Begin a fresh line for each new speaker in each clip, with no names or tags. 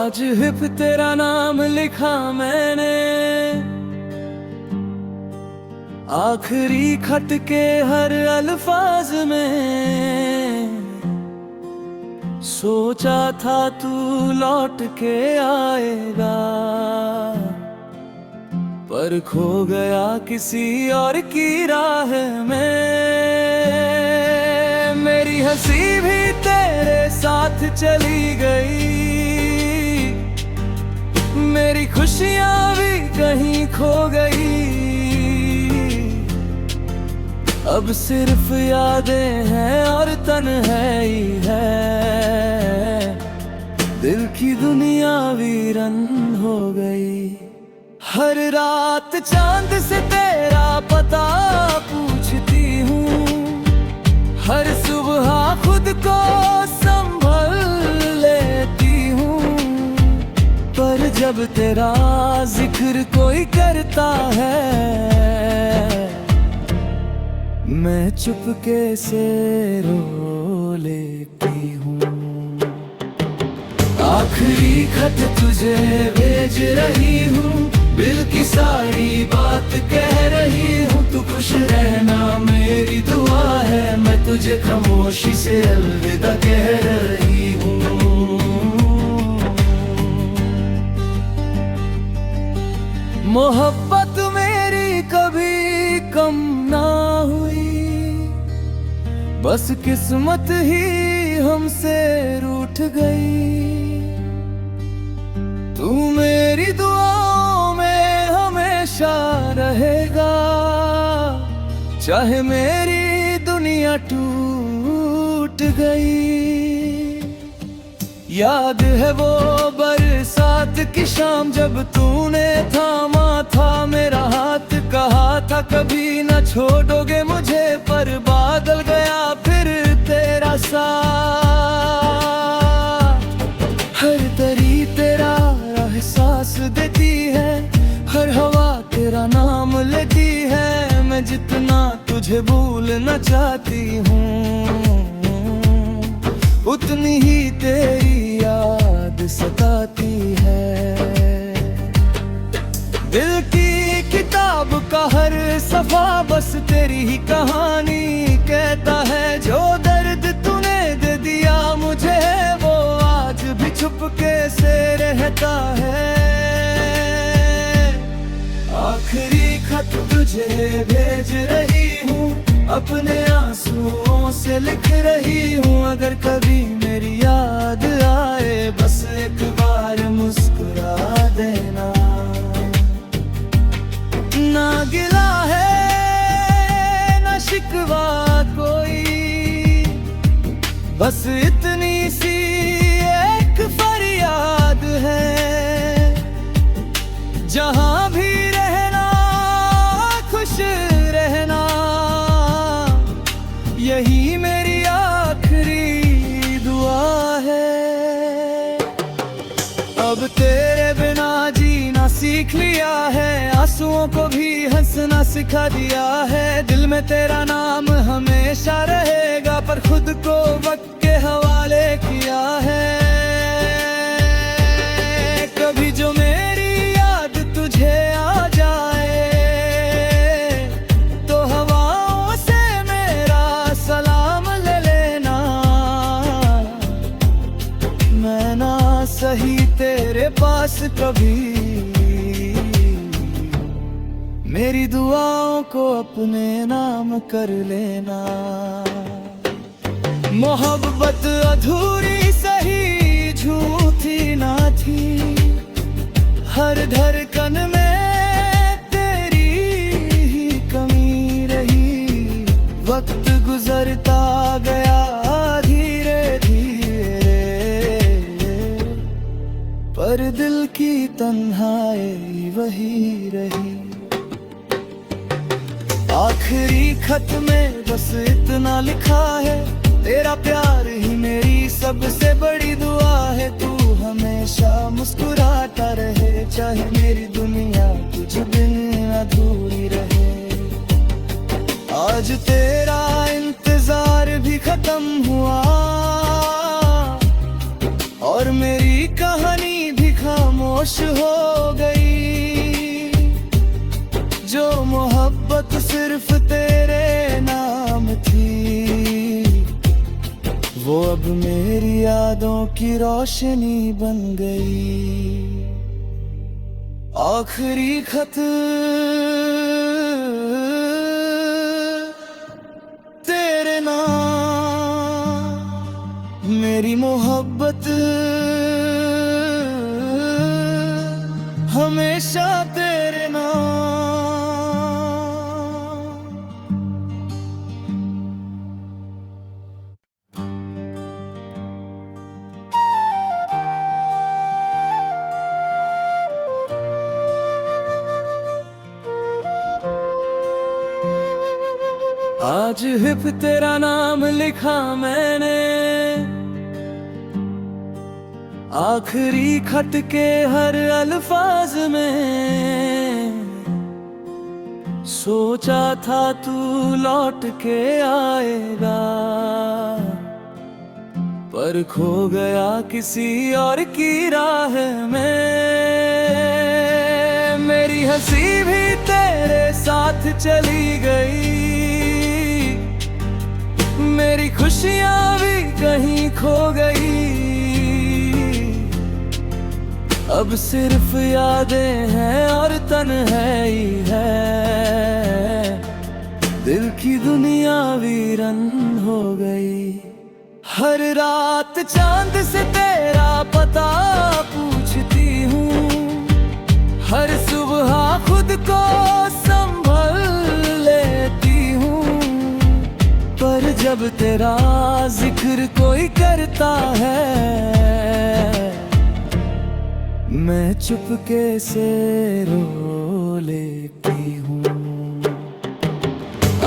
आज हिप तेरा नाम लिखा मैंने, आखिरी खत के हर अल्फाज में। सोचा था तू लौट के आएगा, पर खो गया किसी और की राह में। मेरी हंसी भी तेरे साथ चली गई, मेरी खुशियां भी कहीं खो गई। अब सिर्फ यादें हैं और तन्हाई है, दिल की दुनिया वीरन हो गई। हर रात चांद से तेरा पता पूछती हूँ, हर सुबह खुद को संभल लेती हूँ। पर जब तेरा जिक्र कोई करता है, मैं चुपके से रो लेती हूँ। आखिरी खत तुझे भेज रही हूँ, दिल की सारी बात कह रही हूँ। तू खुश रहना मेरी दुआ है, मैं तुझे खामोशी से अलविदा कह रही हूँ। मोहब्बत मेरी कभी कम ना हुई, बस किस्मत ही हमसे रूठ गई। तू मेरी दुआओं में हमेशा रहेगा, चाहे मेरी दुनिया टूट गई। याद है वो बरसात की शाम, जब तूने थामा था मेरा हाथ, कहा था कभी न छोड़ोगे मुझे। पर बादल गया फिर तेरा साथ, हर तरी तेरा एहसास देती है, हर हवा तेरा नाम लेती है। मैं जितना तुझे भूलना चाहती हूँ, उतनी ही तेरी याद सताती है। दिल की किताब का हर सफा बस तेरी ही कहानी कहता है। जो दर्द तूने दे दिया मुझे, वो आज भी चुपके से रहता है। आखिरी खत तुझे भेज रही हूँ, अपने आंसुओं से लिख रही हूँ। अगर कभी मेरी याद आए, बस एक बार मुस्कुरा देना। ना गिला है ना शिकवा कोई, बस इतनी सी एक फरियाद है। जहां भी रहना खुश रहना, यही मेरी आखिरी दुआ है। अब तेरे बिना जीना सीख लिया है, आंसुओं को भी हंसना सिखा दिया है। दिल में तेरा नाम हमेशा रहेगा, पर खुद को वक्त के हवाले किया है। कभी जो मेरी याद तुझे आ जाए, तो हवाओं से मेरा सलाम ले लेना। मैं ना सही तेरे पास कभी, मेरी दुआओं को अपने नाम कर लेना। मोहब्बत अधूरी सही झूठी ना थी, हर धड़कन में तेरी ही कमी रही। वक्त गुजरता गया धीरे धीरे, पर दिल की तन्हाई वही रही। आखिरी खत में बस इतना लिखा है, तेरा प्यार ही मेरी सबसे बड़ी दुआ है। तू हमेशा मुस्कुराता रहे, चाहे मेरी दुनिया तुझ बिन अधूरी रहे। आज तेरा इंतजार भी खत्म हुआ, और मेरी कहानी भी खामोश हो गई। जो मोहब्बत सिर्फ तेरे नाम थी, वो अब मेरी यादों की रोशनी बन गई। आखिरी खत तेरे नाम, मेरी मोहब्बत हमेशा तेरे नाम। आज हिप तेरा नाम लिखा मैंने, आखिरी खत के हर अल्फाज में। सोचा था तू लौट के आएगा, पर खो गया किसी और की राह में। मेरी हंसी भी तेरे साथ चली गई, मेरी खुशियां भी कहीं खो गई। अब सिर्फ यादें हैं और तन्हाई है, दिल की दुनिया वीरन हो गई। हर रात चांद से तेरा पता पूछती हूँ, हर सुबह खुद को संभल लेती हूँ। पर जब तेरा जिक्र कोई करता है, मैं चुपके से रो लेती हूँ।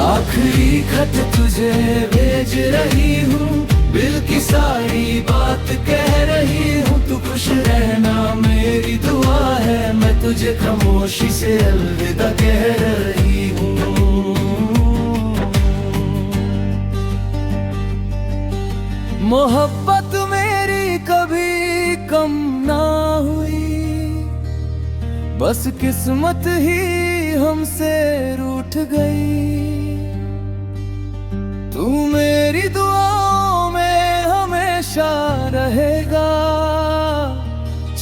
आखिरी खत तुझे भेज रही हूँ, दिल की सारी बात कह रही हूँ। तू खुश रहना मेरी दुआ है, मैं तुझे खामोशी से अलविदा कह रही हूँ। मोहब्बत मेरी कभी कम ना हुई, बस किस्मत ही हमसे रूठ गई। तू मेरी दुआओं में हमेशा रहेगा,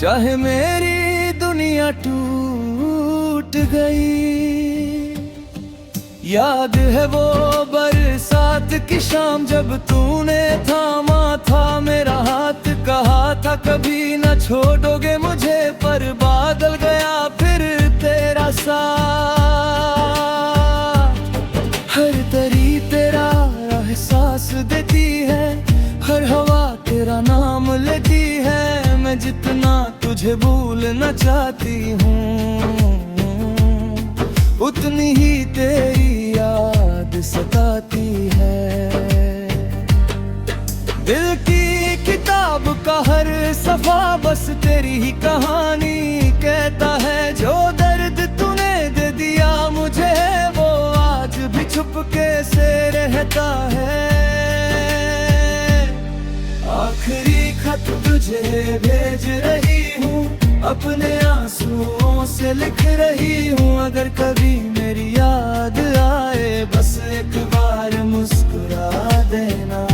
चाहे मेरी दुनिया टूट गई। याद है वो बरसात की शाम, जब तूने थामा था मेरा हाथ। कहा था कभी न छोड़ोगे मुझे, पर बादल गया फिर तेरा साथ। हर तरी तेरा एहसास देती है, हर हवा तेरा नाम लेती है। मैं जितना तुझे भूलना चाहती हूँ, उतनी ही तेरी याद सताती है। दिल की किताब का हर सफा बस तेरी ही कहानी कहता है। जो दर्द तूने दे दिया मुझे, वो आज भी छुपके से रहता है। आखिरी खत तुझे भेज रही हूँ, अपने आंसुओं से लिख रही हूँ। अगर कभी मेरी याद आए, बस एक बार मुस्कुरा देना।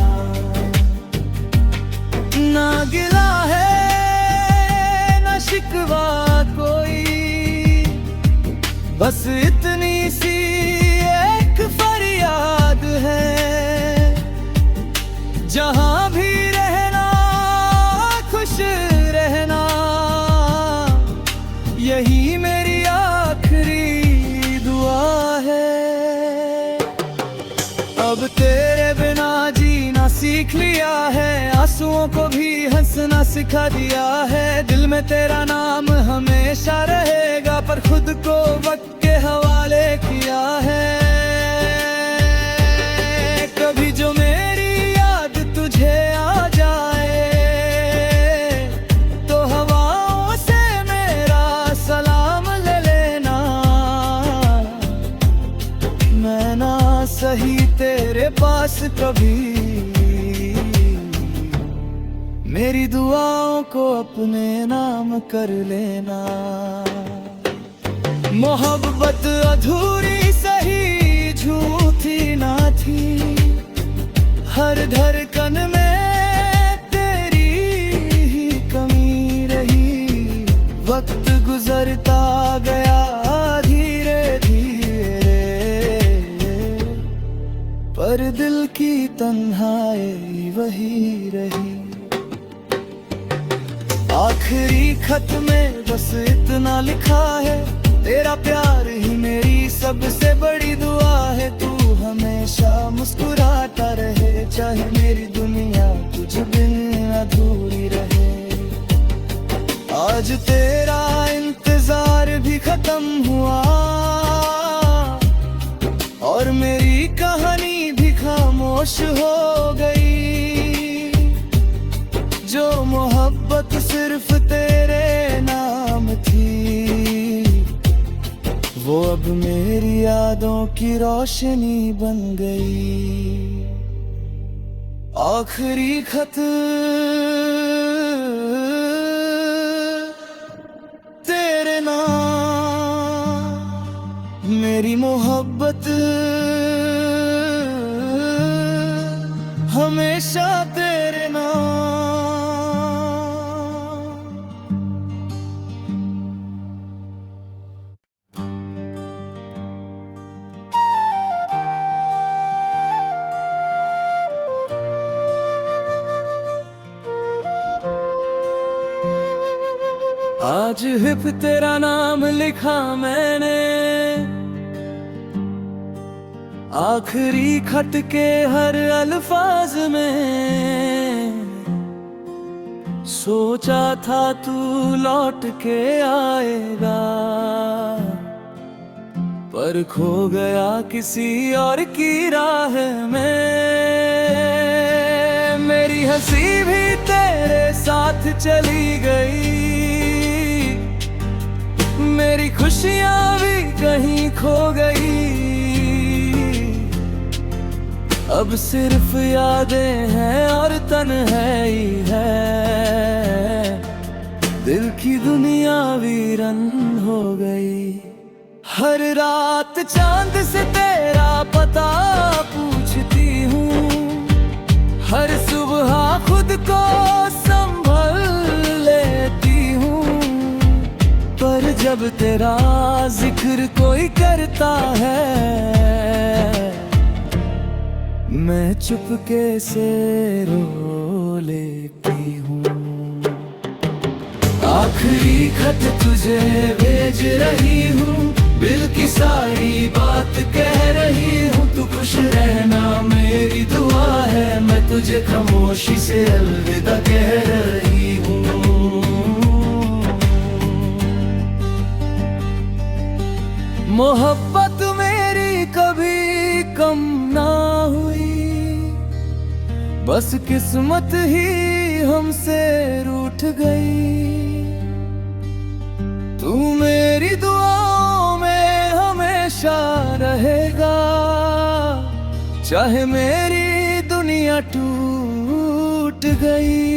ना गिला है ना शिकवा कोई, बस इतनी सी एक फरियाद है। जहां भी रहना खुश रहना, यही मेरी आखिरी दुआ है। अब तेरे बिना जीना सीख लिया है, आंसुओं को भी हंसना सिखा दिया है। दिल में तेरा नाम हमेशा रहेगा, पर खुद को वक्त के हवाले किया है। कभी जो मेरी याद तुझे आ जाए, तो हवाओं से मेरा सलाम ले लेना। मैं ना सही तेरे पास कभी मेरी दुआओं को अपने नाम कर लेना। मोहब्बत अधूरी सही झूठी ना थी, हर धड़कन में तेरी ही कमी रही। वक्त गुजरता गया धीरे धीरे, पर दिल की तन्हाई वही रही। आखिरी खत में बस इतना लिखा है, तेरा प्यार ही मेरी सबसे बड़ी दुआ है। तू हमेशा मुस्कुराता रहे, चाहे मेरी दुनिया तुझ बिन अधूरी रहे। आज तेरा इंतजार भी खत्म हुआ, और मेरी कहानी भी खामोश हो गई। जो मोहब्बत सिर्फ तेरे नाम थी, वो अब मेरी यादों की रोशनी बन गई। आखिरी खत तेरे नाम, मेरी मोहब्बत हमेशा तेरे नाम। आज हिप तेरा नाम लिखा मैंने, आखिरी खत के हर अल्फाज में। सोचा था तू लौट के आएगा, पर खो गया किसी और की राह में। मेरी हंसी भी तेरे साथ चली गई, मेरी खुशियां भी कहीं खो गई। अब सिर्फ यादें हैं और तन्हाई है, दिल की दुनिया वीरन हो गई। हर रात चांद से तेरा पता पूछती हूँ, हर सुबह खुद को संभल लेती हूँ। पर जब तेरा जिक्र कोई करता है, मैं चुपके से रो लेती हूँ। आखिरी खत तुझे भेज रही हूँ, दिल की सारी बात कह रही हूँ। तू खुश रहना मेरी दुआ है, मैं तुझे खामोशी से अलविदा कह रही हूँ। मोहब्बत मेरी कभी कम ना हुई, बस किस्मत ही हमसे रूठ गई। तू मेरी दुआओं में हमेशा रहेगा, चाहे मेरी दुनिया टूट गई।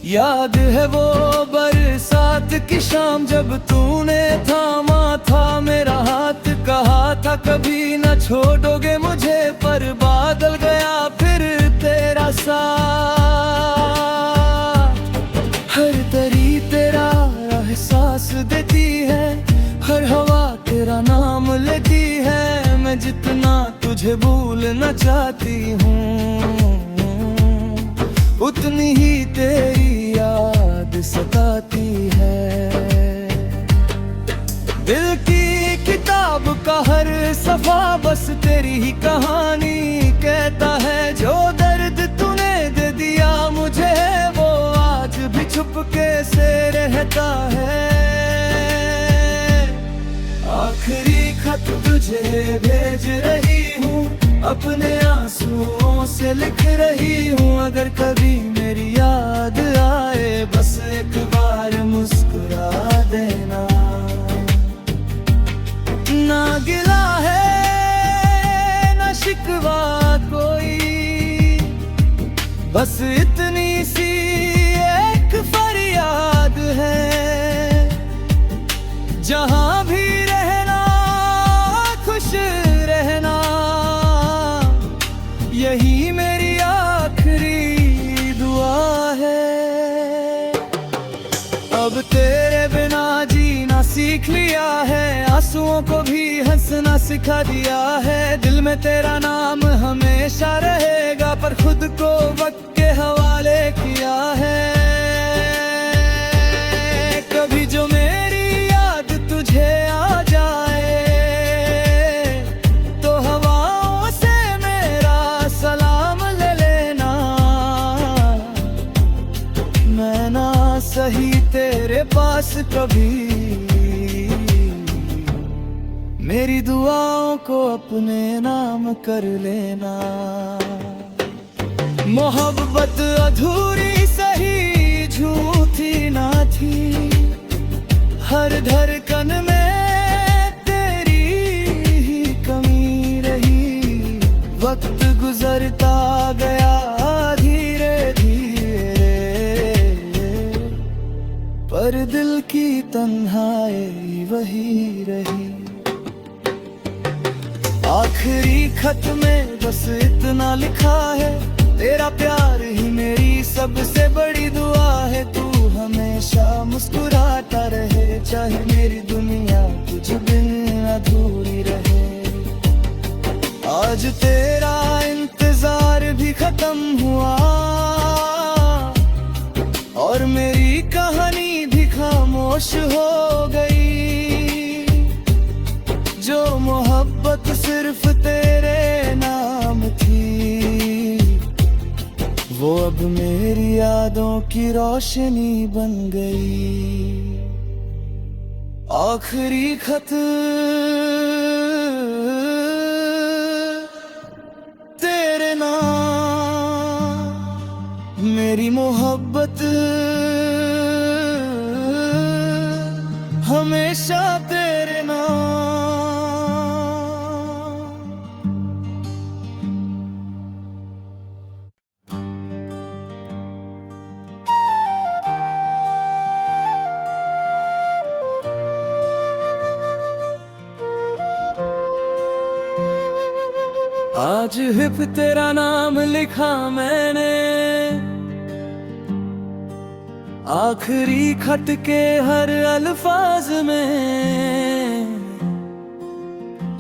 याद है वो बरसात की शाम, जब तूने थामा था मेरा हाथ। कहा था कभी न छोड़ोगे मुझे, पर बादल गया फिर तेरा साथ। हर तरी तेरा एहसास देती है, हर हवा तेरा नाम लेती है। मैं जितना तुझे भूलना चाहती हूँ, उतनी ही तेरी याद सताती है। दिल की किताब का हर सफा बस तेरी ही कहानी कहता है। जो दर्द तूने दे दिया मुझे, वो आज भी चुपके से रहता है। आखिरी खत तुझे भेज रही हूँ, अपने आंसुओं से लिख रही हूँ। अगर कभी मेरी याद आए, बस एक बार मुस्कुरा देना। ना गिला है ना शिकवा कोई, बस इतनी जहां भी रहना खुश रहना, यही मेरी आखिरी दुआ है। अब तेरे बिना जीना सीख लिया है, आंसुओं को भी हंसना सिखा दिया है। दिल में तेरा नाम हमेशा रहेगा, पर खुद को वक्त के हवाले किया है। कभी जो मेरी याद तुझे आ जाए, तो हवाओं से मेरा सलाम ले लेना। मैं ना सही तेरे पास कभी, मेरी दुआओं को अपने नाम कर लेना। मोहब्बत अधूरी सही झूठी ना थी, हर धड़कन में तेरी ही कमी रही। वक्त गुजरता गया धीरे धीरे, पर दिल की तन्हाई वही रही। आखिरी खत में बस इतना लिखा है, तेरा प्यार ही मेरी सबसे बड़ी दुआ है। तू हमेशा मुस्कुराता रहे, चाहे मेरी दुनिया तुझ बिन अधूरी रहे। आज तेरा इंतजार भी खत्म हुआ, और मेरी कहानी भी खामोश हो गई। जो मोहब्बत सिर्फ तेरे नाम थी, वो अब मेरी यादों की रोशनी बन गई। आखिरी खत तेरे नाम, मेरी मोहब्बत हमेशा तेरे नाम। आज हिप तेरा नाम लिखा मैंने, आखिरी खत के हर अल्फाज में।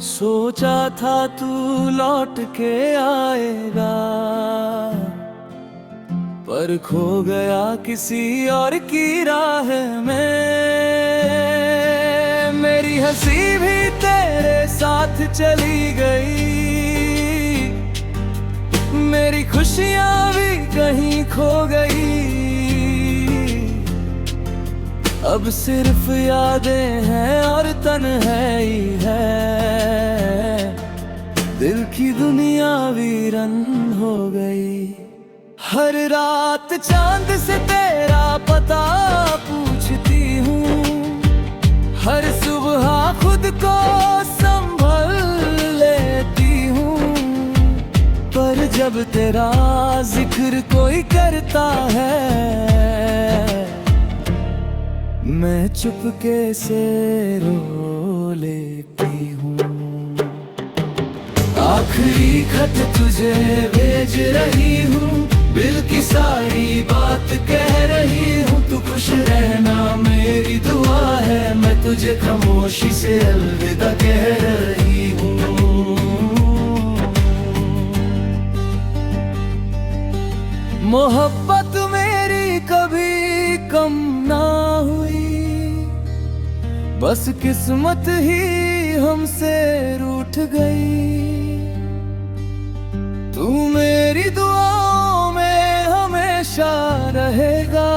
सोचा था तू लौट के आएगा, पर खो गया किसी और की राह में। मेरी हंसी भी तेरे साथ चली गई, मेरी खुशियां भी कहीं खो गई। अब सिर्फ यादें हैं और तन्हाई है, दिल की दुनिया वीरन हो गई। हर रात चांद से तेरा पता पूछती हूँ, हर सुबह खुद को संभल लेती हूँ। पर जब तेरा जिक्र कोई करता है, मैं चुपके से रो लेती हूँ। आखिरी खत तुझे भेज रही हूँ, दिल की सारी बात कह रही हूँ। तू खुश रहना मेरी दुआ है, मैं तुझे खामोशी से अलविदा कह रही हूँ। मोहब्बत मेरी कभी कम ना हुई, बस किस्मत ही हमसे रूठ गई। तू मेरी दुआओं में हमेशा रहेगा,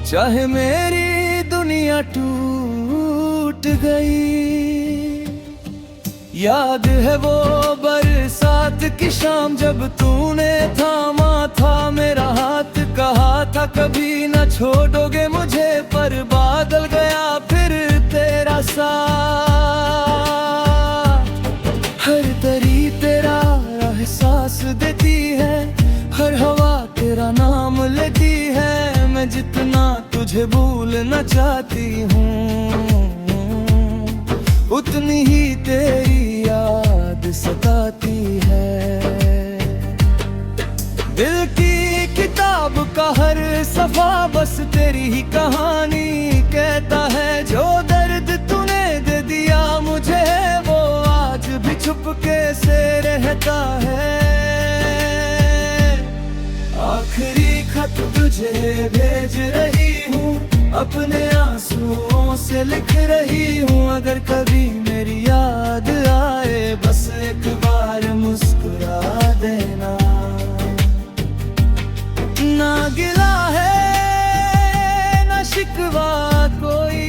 चाहे मेरी दुनिया टूट गई। याद है वो बरसात की शाम, जब तूने थामा था मेरा हाथ, कहा था कभी न छोड़ोगे मुझे, पर बादल गया फिर तेरा साथ। हर तरी तेरा एहसास देती है, हर हवा तेरा नाम लेती है। मैं जितना तुझे भूलना चाहती हूँ, उतनी ही तेरी याद सताती है। दिल की किताब का हर सफा बस तेरी ही कहानी कहता है। जो दर्द तूने दे दिया मुझे वो आज भी चुपके से रहता है। आखिरी खत तुझे भेज रही हूँ, अपने आंसुओं से लिख रही हूँ। अगर कभी मेरी याद आए बस एक बार मुस्कुरा देना। ना गिला है ना शिकवा कोई,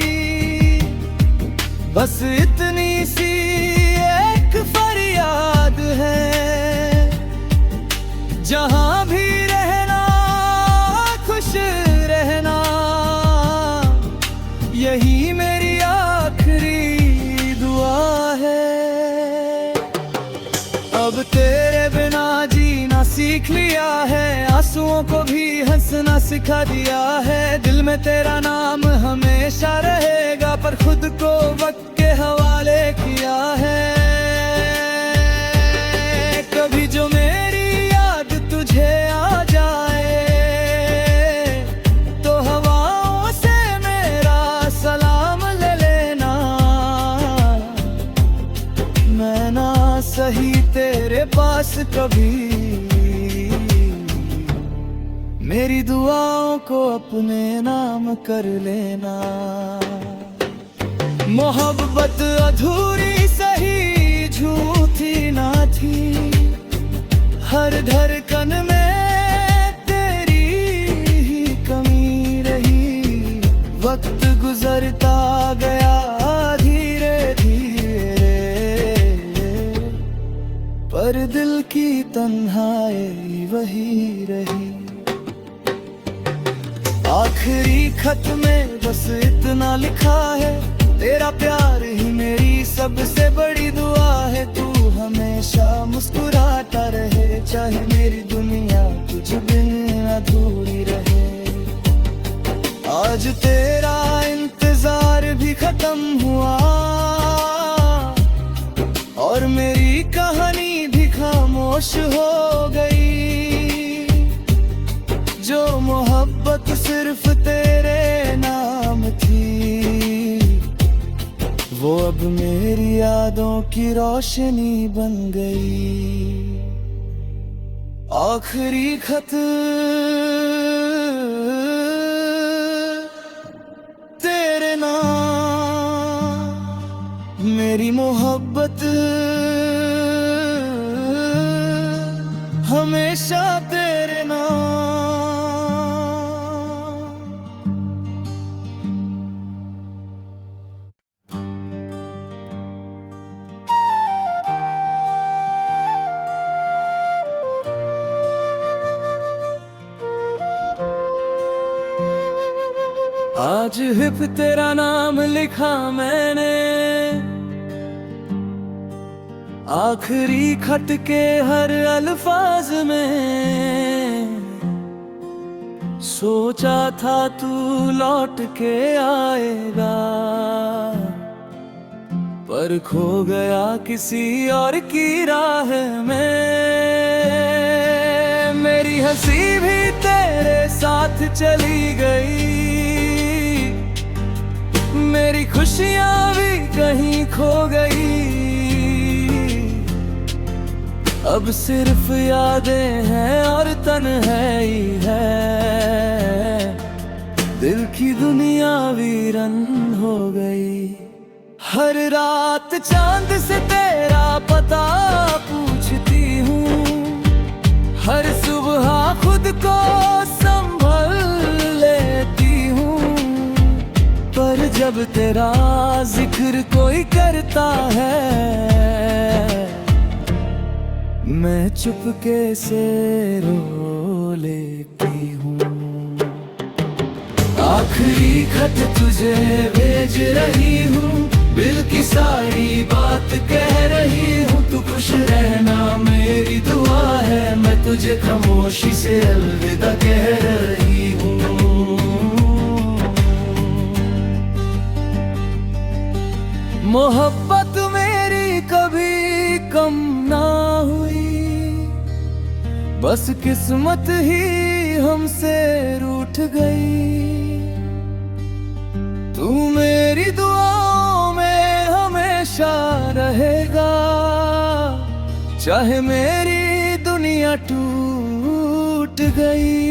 बस इतनी सी एक फरियाद है। जहां भी रहना खुश रहना, यही मेरी आखिरी दुआ है। अब तेरे बिना जीना सीख लिया है, आंसुओं को भी हंसना सिखा दिया है। दिल में तेरा नाम हमेशा रहेगा, पर खुद को वक्त के हवाले किया है। कभी जो मेरी याद तुझे आ जाए तो हवाओं से मेरा सलाम ले लेना। मैं ना सही तेरे पास कभी, मेरी दुआओं को अपने नाम कर लेना। मोहब्बत अधूरी सही झूठी ना थी, हर धड़कन में तेरी ही कमी रही। वक्त गुजरता गया धीरे धीरे, पर दिल की तन्हाई वही रही। आखिरी खत में बस इतना लिखा है, तेरा प्यार ही मेरी सबसे बड़ी दुआ है। तू हमेशा मुस्कुराता रहे, चाहे मेरी दुनिया तुझ बिन अधूरी रहे। आज तेरा इंतजार भी खत्म हुआ और मेरी कहानी भी खामोश हो गई। जो मोहब्बत सिर्फ तेरे नाम थी, वो अब मेरी यादों की रोशनी बन गई। आखिरी खत तेरे नाम, मेरी मोहब्बत हमेशा तेरे नाम। आज हिप तेरा नाम लिखा मैंने, आखिरी खत के हर अल्फाज में। सोचा था तू लौट के आएगा, पर खो गया किसी और की राह में। मेरी हंसी भी तेरे साथ चली गई, मेरी खुशियां भी कहीं खो गई। अब सिर्फ यादें हैं और तन्हाई है, दिल की दुनिया वीरन हो गई। हर रात चांद से तेरा पता पूछती हूँ, हर सुबह खुद को संभल लेती हूँ। पर जब तेरा जिक्र कोई करता है, मैं चुपके से रो लेती हूँ। आखिरी खत तुझे भेज रही हूँ, दिल की सारी बात कह रही हूँ। तू खुश रहना मेरी दुआ है, मैं तुझे खामोशी से अलविदा कह रही हूँ। मोहब्बत मेरी कभी कम ना हुई, बस किस्मत ही हमसे रूठ गई। तू मेरी दुआओं में हमेशा रहेगा, चाहे मेरी दुनिया टूट गई।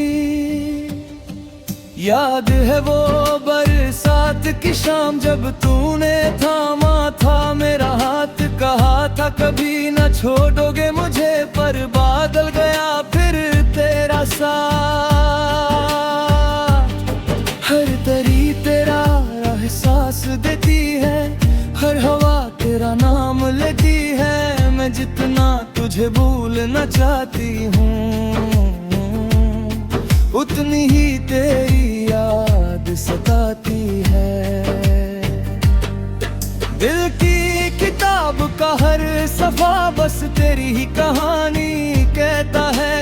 याद है वो बरसात की शाम जब तूने थामा था मेरा हाथ, कहा था कभी न छोड़ोगे मुझे, पर बादल गया फिर तेरा साथ। हर तरी तेरा एहसास देती है, हर हवा तेरा नाम लेती है। मैं जितना तुझे भूलना चाहती हूँ, उतनी ही तेरी याद सताती है। दिल की किताब का हर सफा बस तेरी ही कहानी कहता है।